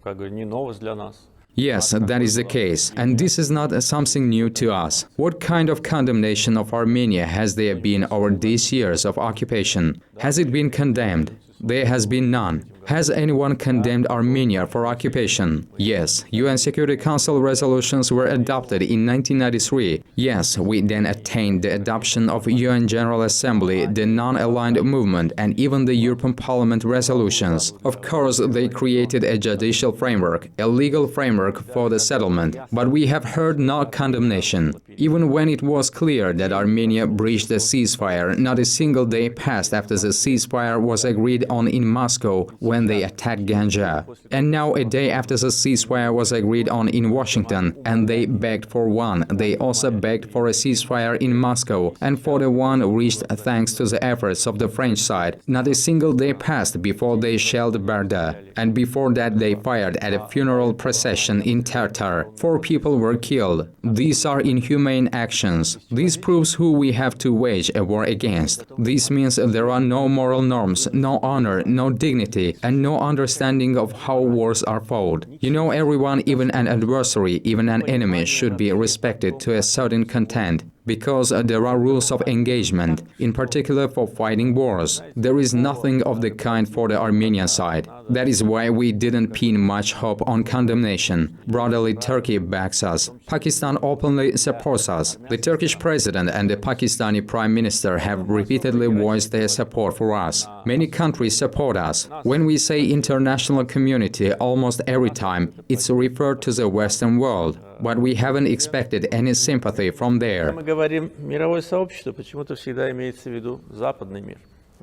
как бы не новость для нас. Yes, that is the case, and this is not something new to us. What kind of condemnation of Armenia has there been over these years of occupation? Has it been condemned? There has been none. Has anyone condemned Armenia for occupation? Yes, UN Security Council resolutions were adopted in 1993. Yes, we then attained the adoption of UN General Assembly, the non-aligned movement, and even the European Parliament resolutions. Of course, they created a judicial framework, a legal framework for the settlement. But we have heard no condemnation. Even when it was clear that Armenia breached the ceasefire, not a single day passed after the ceasefire was agreed on in Moscow when they attacked Ganja. And now a day after the ceasefire was agreed on in Washington, and they begged for one, they also begged for a ceasefire in Moscow, and for the one reached thanks to the efforts of the French side. Not a single day passed before they shelled Barda, and before that they fired at a funeral procession in Tartar. 4 people were killed. These are inhumane actions. This proves who we have to wage a war against. This means there are no moral norms, no honor, no dignity, and no understanding of how wars are fought. You know, everyone, even an adversary, even an enemy, should be respected to a certain content. Because there are rules of engagement, in particular for fighting wars. There is nothing of the kind for the Armenian side. That is why we didn't pin much hope on condemnation. Brotherly Turkey backs us. Pakistan openly supports us. The Turkish president and the Pakistani prime minister have repeatedly voiced their support for us. Many countries support us. When we say international community, almost every time, it's referred to the Western world. But we haven't expected any sympathy from there. Мы говорим мировое сообщество, почему-то всегда имеется в виду западный мир.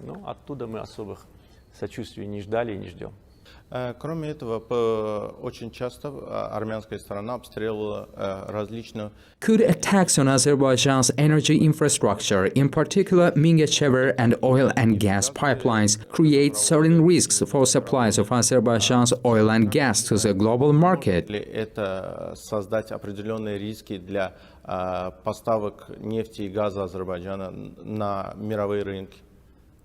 Ну, оттуда мы особых сочувствий не ждали и не ждем. Кроме этого, очень часто армянская сторона обстреливала различную... Could attacks on Azerbaijan's energy infrastructure, in particular Mingechever and oil and gas pipelines, create certain risks for supplies of Azerbaijan's oil and gas to the global market? Это создать определенные риски для поставок нефти и газа Азербайджана на мировые рынки.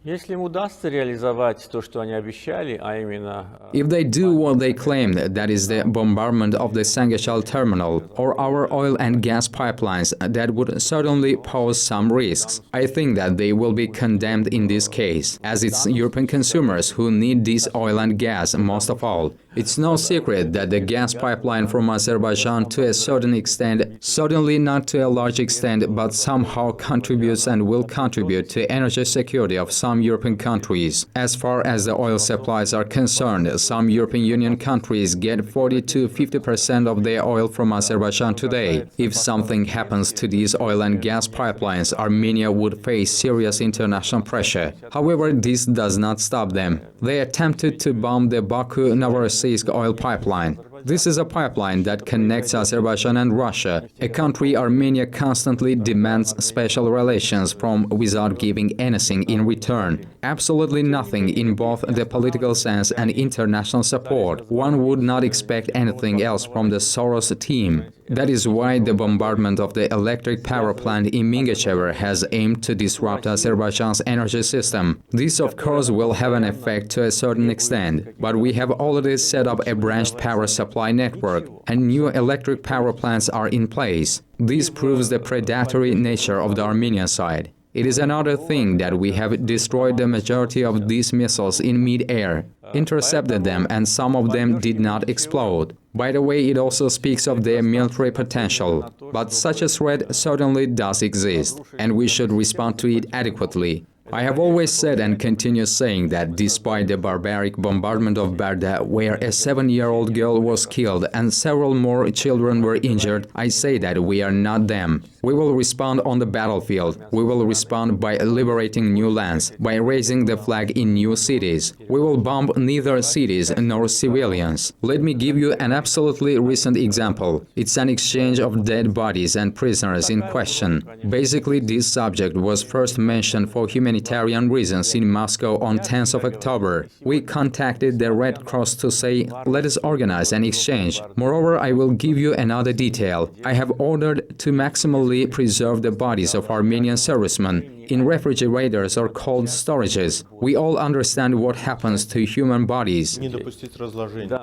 Если им удастся реализовать то, что они обещали, а именно... If they do what they claimed, that is the bombardment of the Sangachal terminal or our oil and gas pipelines, that would certainly pose some risks. I think that they will be condemned in this case, as it's European consumers who need this oil and gas most of all. It's no secret that the gas pipeline from Azerbaijan to a certain extent, certainly not to a large extent, but somehow contributes and will contribute to energy security of some European countries. As far as the oil supplies are concerned, some European Union countries get 40 to 50% of their oil from Azerbaijan today. If something happens to these oil and gas pipelines, Armenia would face serious international pressure. However, this does not stop them. They attempted to bomb the Baku-Novorossiysk oil pipeline. This is a pipeline that connects Azerbaijan and Russia, a country Armenia constantly demands special relations from without giving anything in return. Absolutely nothing in both the political sense and international support. One would not expect anything else from the Soros team. That is why the bombardment of the electric power plant in Mingachever has aimed to disrupt Azerbaijan's energy system. This, of course, will have an effect to a certain extent, but we have already set up a branched power supply network, and new electric power plants are in place. This proves the predatory nature of the Armenian side. It is another thing that we have destroyed the majority of these missiles in mid-air, intercepted them, and some of them did not explode. By the way, it also speaks of their military potential. But such a threat certainly does exist, and we should respond to it adequately. I have always said and continue saying that despite the barbaric bombardment of Barda, where a 7-year-old girl was killed and several more children were injured, I say that we are not them. We will respond on the battlefield. We will respond by liberating new lands, by raising the flag in new cities. We will bomb neither cities nor civilians. Let me give you an absolutely recent example. It's an exchange of dead bodies and prisoners in question. Basically, this subject was first mentioned for humanitarian reasons in Moscow on 10th of October. We contacted the Red Cross to say, let us organize an exchange. Moreover, I will give you another detail. I have ordered to maximally preserve the bodies of Armenian servicemen in refrigerators or cold storages. We all understand what happens to human bodies.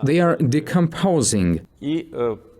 They are decomposing.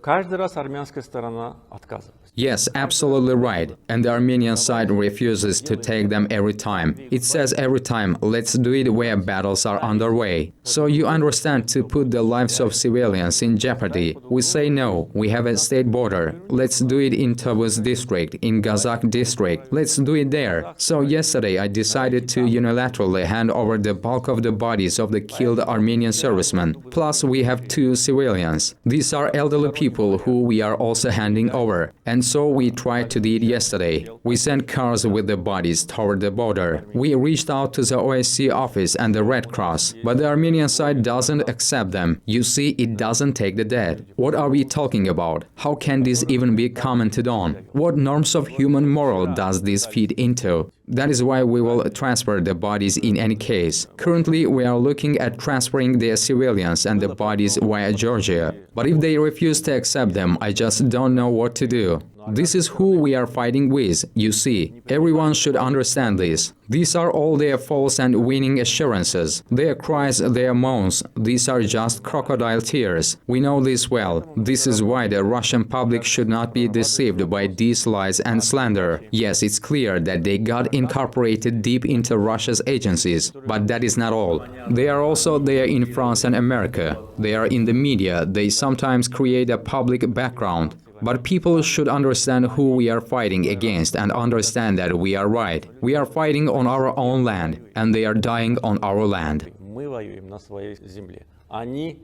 Каждый раз армянская сторона отказывается. Yes, absolutely right. And the Armenian side refuses to take them every time. It says every time, let's do it where battles are underway. So you understand, to put the lives of civilians in jeopardy. We say no, we have a state border. Let's do it in Tabuz district, in Gazak district. Let's do it there. So yesterday I decided to unilaterally hand over the bulk of the bodies of the killed Armenian servicemen. Plus we have 2 civilians. These are elderly people who we are also handing over. And so we tried to do it yesterday. We sent cars with the bodies toward the border. We reached out to the OSCE office and the Red Cross, but the Armenian side doesn't accept them. You see, it doesn't take the dead. What are we talking about? How can this even be commented on? What norms of human moral does this feed into? That is why we will transfer the bodies in any case. Currently, we are looking at transferring the civilians and the bodies via Georgia. But if they refuse to accept them, I just don't know what to do. This is who we are fighting with, you see. Everyone should understand this. These are all their false and winning assurances. Their cries, their moans, these are just crocodile tears. We know this well. This is why the Russian public should not be deceived by these lies and slander. Yes, it's clear that they got incorporated deep into Russia's agencies, but that is not all. They are also there in France and America. They are in the media. They sometimes create a public background. But people should understand who we are fighting against and understand that we are right. We are fighting on our own land, and they are dying on our land. Мы воюем на своей земле. Они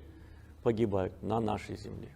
погибают на нашей земле.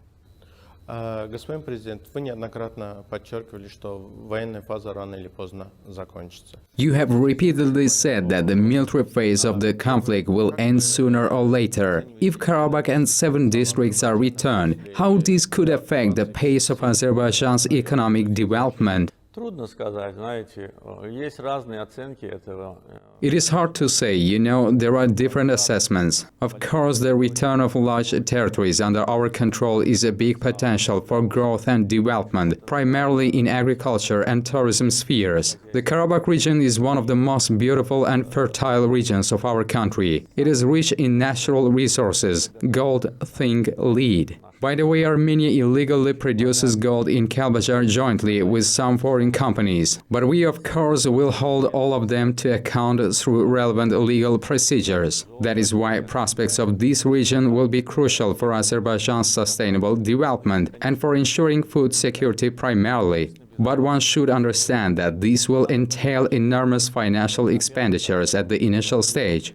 Господин президент, вы неоднократно подчеркивали, что военная фаза рано или поздно закончится. You have repeatedly said that the military phase of the conflict will end sooner or later. If Karabakh and 7 districts are returned, how this could affect the pace of Azerbaijan's economic development? Трудно сказать, знаете, есть разные оценки этого. It is hard to say, you know, there are different assessments. Of course, the return of large territories under our control is a big potential for growth and development, primarily in agriculture and tourism spheres. The Karabakh region is one of the most beautiful and fertile regions of our country. It is rich in natural resources, gold, zinc, lead. By the way, Armenia illegally produces gold in Kalbajar jointly with some foreign companies. But we, of course, will hold all of them to account through relevant legal procedures. That is why prospects of this region will be crucial for Azerbaijan's sustainable development and for ensuring food security primarily. But one should understand that this will entail enormous financial expenditures at the initial stage.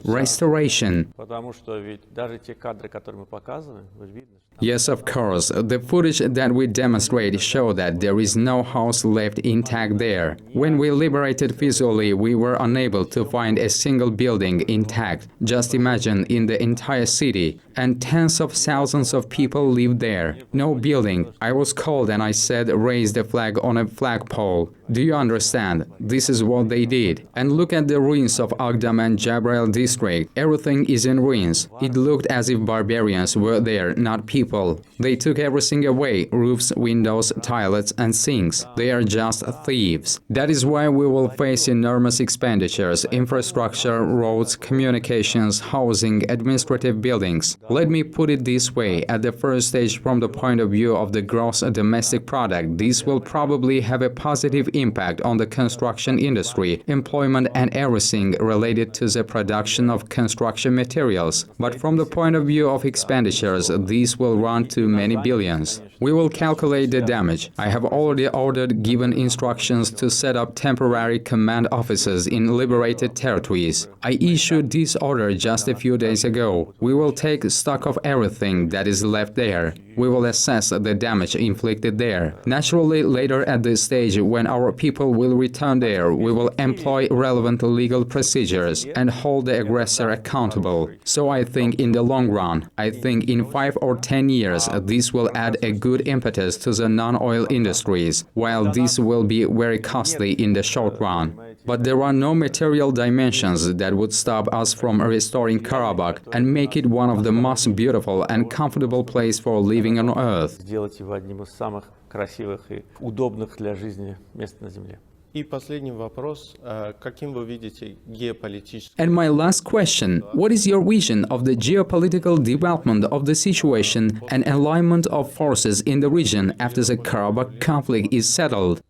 Restoration. Yes, of course. The footage that we demonstrate show that there is no house left intact there. When we liberated visually, we were unable to find a single building intact. Just imagine in the entire city. And tens of thousands of people live there. No building. I was called and I said, raise the flag on a flagpole. Do you understand? This is what they did. And look at the ruins of Agdam and Jabrail district. Everything is in ruins. It looked as if barbarians were there, not people. They took everything away, roofs, windows, toilets and sinks. They are just thieves. That is why we will face enormous expenditures, infrastructure, roads, communications, housing, administrative buildings. Let me put it this way, at the first stage from the point of view of the gross domestic product, this will probably have a positive impact on the construction industry, employment and everything related to the production of construction materials. But from the point of view of expenditures, these will run to many billions. We will calculate the damage. I have already given instructions to set up temporary command offices in liberated territories. I issued this order just a few days ago. We will take stock of everything that is left there. We will assess the damage inflicted there. Naturally, later at the stage when our people will return there, we will employ relevant legal procedures and hold the aggressor accountable. So I think in the long run, I think in 5 or 10 years, this will add a good impetus to the non-oil industries, while this will be very costly in the short run. But there are no material dimensions that would stop us from restoring Karabakh and make it one of the most beautiful and comfortable places for living on Earth. Сделать его одним из самых красивых и удобных для жизни мест на Земле. И последний вопрос, каким вы видите геополитический... And my last question, what is your vision of the geopolitical development of the situation and alignment of forces in the region after the Karabakh conflict is settled?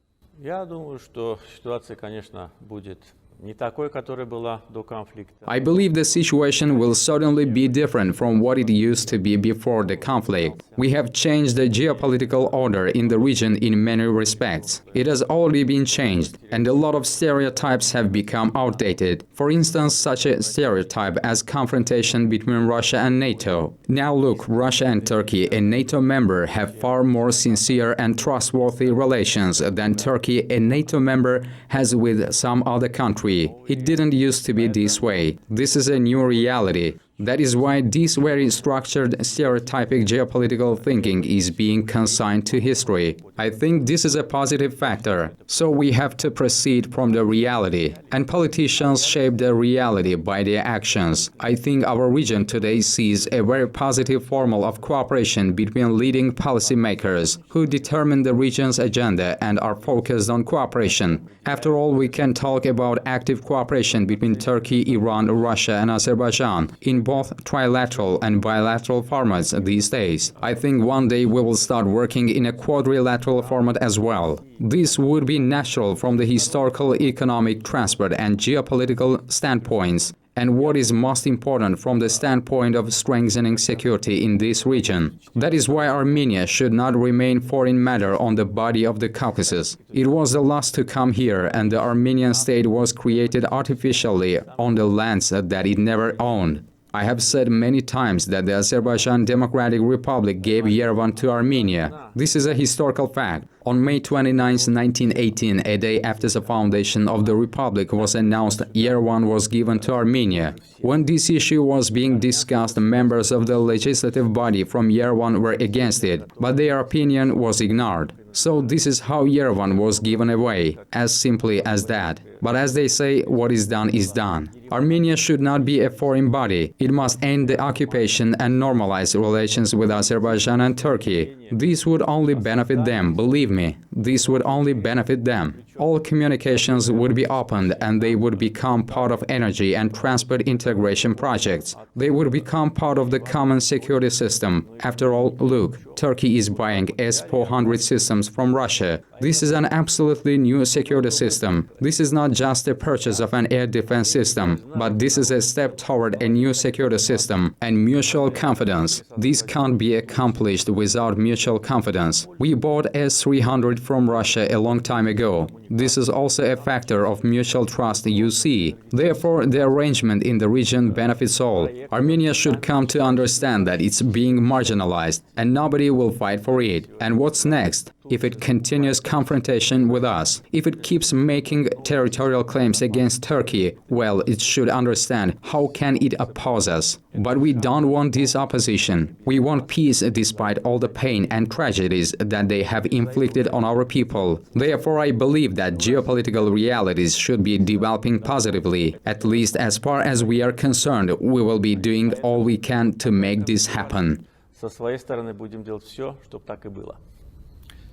Я думаю, что ситуация, конечно, будет не такой, которая была до конфликта. I believe the situation will certainly be different from what it used to be before the conflict. We have changed the geopolitical order in the region in many respects. It has already been changed, and a lot of stereotypes have become outdated. For instance, such a stereotype as confrontation between Russia and NATO. Now look, Russia and Turkey, a NATO member, have far more sincere and trustworthy relations than Turkey, a NATO member, has with some other country. It didn't used to be this way. This is a new reality. That is why this very structured, stereotypic geopolitical thinking is being consigned to history. I think this is a positive factor. So we have to proceed from the reality. And politicians shape the reality by their actions. I think our region today sees a very positive formula of cooperation between leading policymakers who determine the region's agenda and are focused on cooperation. After all, we can talk about active cooperation between Turkey, Iran, Russia and Azerbaijan in both trilateral and bilateral formats these days. I think one day we will start working in a quadrilateral format as well. This would be natural from the historical, economic, transport and geopolitical standpoints, and what is most important from the standpoint of strengthening security in this region. That is why Armenia should not remain foreign matter on the body of the Caucasus. It was the last to come here, and the Armenian state was created artificially on the lands that it never owned. I have said many times that the Azerbaijan Democratic Republic gave Yerevan to Armenia. This is a historical fact. On May 29, 1918, a day after the foundation of the Republic was announced, Yerevan was given to Armenia. When this issue was being discussed, members of the legislative body from Yerevan were against it, but their opinion was ignored. So this is how Yerevan was given away, as simply as that. But as they say, what is done is done. Armenia should not be a foreign body. It must end the occupation and normalize relations with Azerbaijan and Turkey. This would only benefit them, believe me. This would only benefit them. All communications would be opened and they would become part of energy and transport integration projects. They would become part of the common security system. After all, look, Turkey is buying S-400 systems from Russia. This is an absolutely new security system. This is not just the purchase of an air defense system, but this is a step toward a new security system and mutual confidence. This can't be accomplished without mutual confidence. We bought S-300 300 from Russia a long time ago. This is also a factor of mutual trust you see. Therefore, the arrangement in the region benefits all. Armenia should come to understand that it's being marginalized, and nobody will fight for it. And what's next? If it continues confrontation with us, if it keeps making territorial claims against Turkey, well, it should understand how can it oppose us. But we don't want this opposition. We want peace despite all the pain and tragedies that they have inflicted on our people. Therefore, I believe that geopolitical realities should be developing positively. At least as far as we are concerned, we will be doing all we can to make this happen. Со своей стороны будем делать все, чтобы так и было.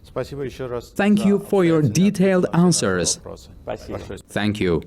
Спасибо еще раз. Thank you for your detailed answers. Спасибо. Thank you.